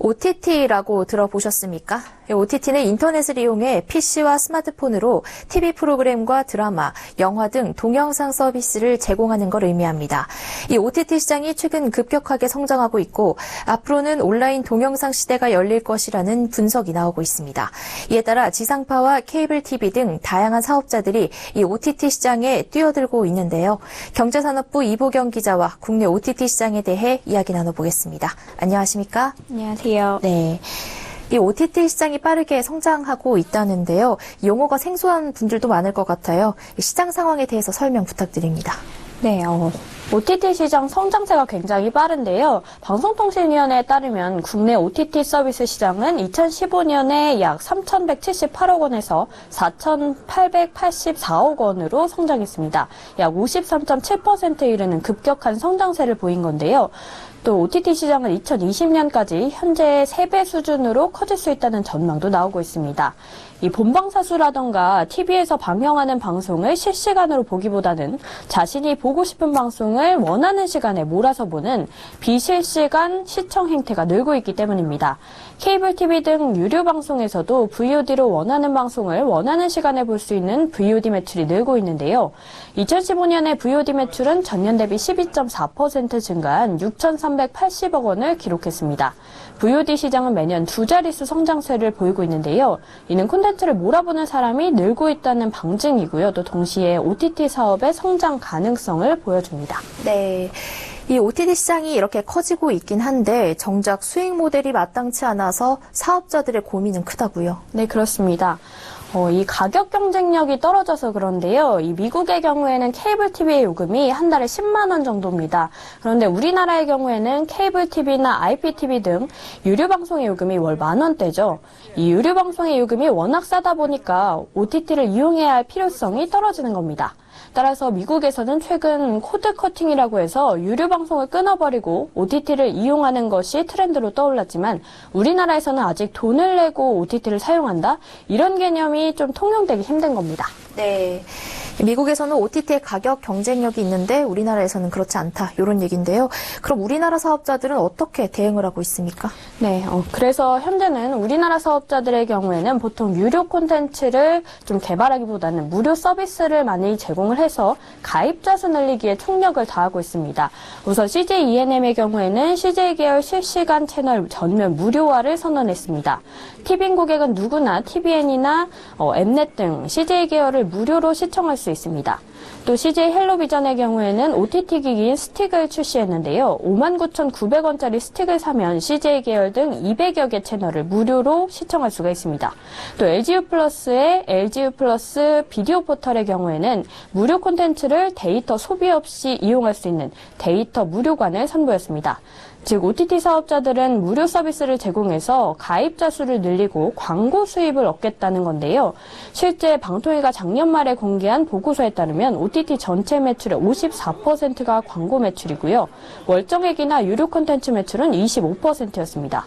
OTT라고 들어보셨습니까? OTT는 인터넷을 이용해 PC와 스마트폰으로 TV 프로그램과 드라마, 영화 등 동영상 서비스를 제공하는 걸 의미합니다. 이 OTT 시장이 최근 급격하게 성장하고 있고 앞으로는 온라인 동영상 시대가 열릴 것이라는 분석이 나오고 있습니다. 이에 따라 지상파와 케이블 TV 등 다양한 사업자들이 이 OTT 시장에 뛰어들고 있는데요. 경제산업부 이보경 기자와 국내 OTT 시장에 대해 이야기 나눠보겠습니다. 안녕하십니까? 안녕하세요. 네. 이 OTT 시장이 빠르게 성장하고 있다는데요. 용어가 생소한 분들도 많을 것 같아요. 시장 상황에 대해서 설명 부탁드립니다. 네, OTT 시장 성장세가 굉장히 빠른데요. 방송통신위원회에 따르면 국내 OTT 서비스 시장은 2015년에 약 3,178억 원에서 4,884억 원으로 성장했습니다. 약 53.7%에 이르는 급격한 성장세를 보인 건데요. 또 OTT 시장은 2020년까지 현재의 3배 수준으로 커질 수 있다는 전망도 나오고 있습니다. 이 본방사수라던가 TV에서 방영하는 방송을 실시간으로 보기보다는 자신이 보고 싶은 방송을 원하는 시간에 몰아서 보는 비실시간 시청 행태가 늘고 있기 때문입니다. 케이블 TV 등 유료 방송에서도 VOD로 원하는 방송을 원하는 시간에 볼 수 있는 VOD 매출이 늘고 있는데요. 2015년에 VOD 매출은 전년 대비 12.4% 증가한 6,380억 원을 기록했습니다. VOD 시장은 매년 두 자릿수 성장세를 보이고 있는데요. 이는 콘텐츠를 몰아보는 사람이 늘고 있다는 방증이고요. 또 동시에 OTT 사업의 성장 가능성을 보여줍니다. 네. 이 OTT 시장이 이렇게 커지고 있긴 한데 정작 수익 모델이 마땅치 않아서 사업자들의 고민은 크다고요. 네, 그렇습니다. 이 가격 경쟁력이 떨어져서 그런데요. 이 미국의 경우에는 케이블 TV의 요금이 한 달에 10만 원 정도입니다. 그런데 우리나라의 경우에는 케이블 TV나 IPTV 등 유료 방송의 요금이 월 10,000원대죠. 이 유료 방송의 요금이 워낙 싸다 보니까 OTT를 이용해야 할 필요성이 떨어지는 겁니다. 따라서 미국에서는 최근 코드 커팅이라고 해서 유료 방송을 끊어버리고 OTT를 이용하는 것이 트렌드로 떠올랐지만 우리나라에서는 아직 돈을 내고 OTT를 사용한다? 이런 개념이 좀 통용되기 힘든 겁니다. 네. 미국에서는 OTT의 가격 경쟁력이 있는데 우리나라에서는 그렇지 않다. 이런 얘기인데요. 그럼 우리나라 사업자들은 어떻게 대응을 하고 있습니까? 네, 그래서 현재는 우리나라 사업자들의 경우에는 보통 유료 콘텐츠를 좀 개발하기보다는 무료 서비스를 많이 제공을 해서 가입자 수 늘리기에 총력을 다하고 있습니다. 우선 CJ ENM의 경우에는 CJ 계열 실시간 채널 전면 무료화를 선언했습니다. TVN 고객은 누구나 TVN이나 엠넷 등 CJ 계열을 무료로 시청할 수 있습니다. 또 CJ 헬로비전의 경우에는 OTT 기기인 스틱을 출시했는데요. 59,900원짜리 스틱을 사면 CJ 계열 등 200여 개 채널을 무료로 시청할 수가 있습니다. 또 LGU 플러스의 LGU 플러스 비디오 포털의 경우에는 무료 콘텐츠를 데이터 소비 없이 이용할 수 있는 데이터 무료관을 선보였습니다. 즉 OTT 사업자들은 무료 서비스를 제공해서 가입자 수를 늘리고 광고 수입을 얻겠다는 건데요. 실제 방통위가 작년 말에 공개한 보고서에 따르면 OTT 전체 매출의 54%가 광고 매출이고요. 월정액이나 유료 콘텐츠 매출은 25%였습니다.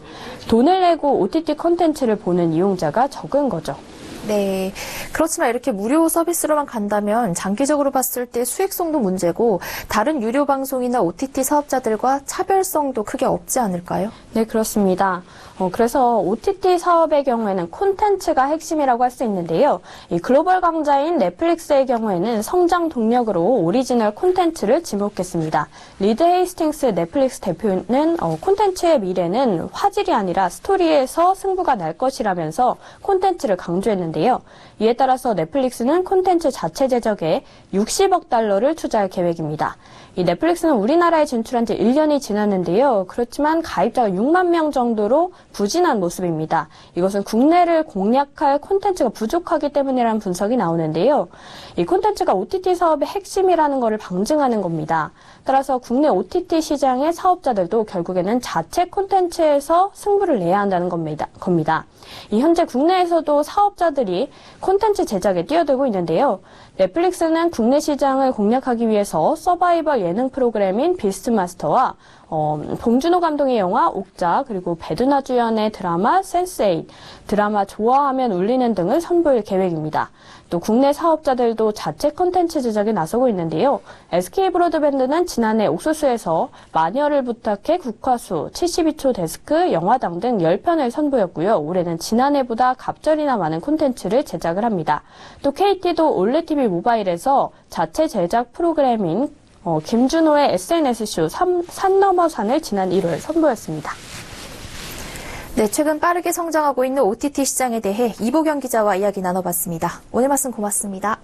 돈을 내고 OTT 콘텐츠를 보는 이용자가 적은 거죠. 네. 그렇지만 이렇게 무료 서비스로만 간다면 장기적으로 봤을 때 수익성도 문제고 다른 유료 방송이나 OTT 사업자들과 차별성도 크게 없지 않을까요? 네, 그렇습니다. 그래서 OTT 사업의 경우에는 콘텐츠가 핵심이라고 할 수 있는데요. 이 글로벌 강자인 넷플릭스의 경우에는 성장 동력으로 오리지널 콘텐츠를 지목했습니다. 리드 헤이스팅스 넷플릭스 대표는 콘텐츠의 미래는 화질이 아니라 스토리에서 승부가 날 것이라면서 콘텐츠를 강조했는데요. 이에 따라서 넷플릭스는 콘텐츠 자체 제작에 60억 달러를 투자할 계획입니다. 이 넷플릭스는 우리나라에 진출한 지 1년이 지났는데요. 그렇지만 가입자가 6만 명 정도로 부진한 모습입니다. 이것은 국내를 공략할 콘텐츠가 부족하기 때문이라는 분석이 나오는데요. 이 콘텐츠가 OTT 사업의 핵심이라는 것을 방증하는 겁니다. 따라서 국내 OTT 시장의 사업자들도 결국에는 자체 콘텐츠에서 승부를 내야 한다는 겁니다. 이 현재 국내에서도 사업자들이 콘텐츠 제작에 뛰어들고 있는데요. 넷플릭스는 국내 시장을 공략하기 위해서 서바이벌 예능 프로그램인 비스트마스터와 봉준호 감독의 영화 옥자, 그리고 배두나 주연의 드라마 센스8, 드라마 좋아하면 울리는 등을 선보일 계획입니다. 또 국내 사업자들도 자체 콘텐츠 제작에 나서고 있는데요. SK브로드밴드는 지난해 옥수수에서 마녀를 부탁해 국화수, 72초 데스크, 영화당 등 10편을 선보였고요. 올해는 지난해보다 갑절이나 많은 콘텐츠를 제작을 합니다. 또 KT도 올레TV 모바일에서 자체 제작 프로그램인 김준호의 SNS쇼 산 넘어 산을 지난 1월 선보였습니다. 네, 최근 빠르게 성장하고 있는 OTT 시장에 대해 이보경 기자와 이야기 나눠봤습니다. 오늘 말씀 고맙습니다.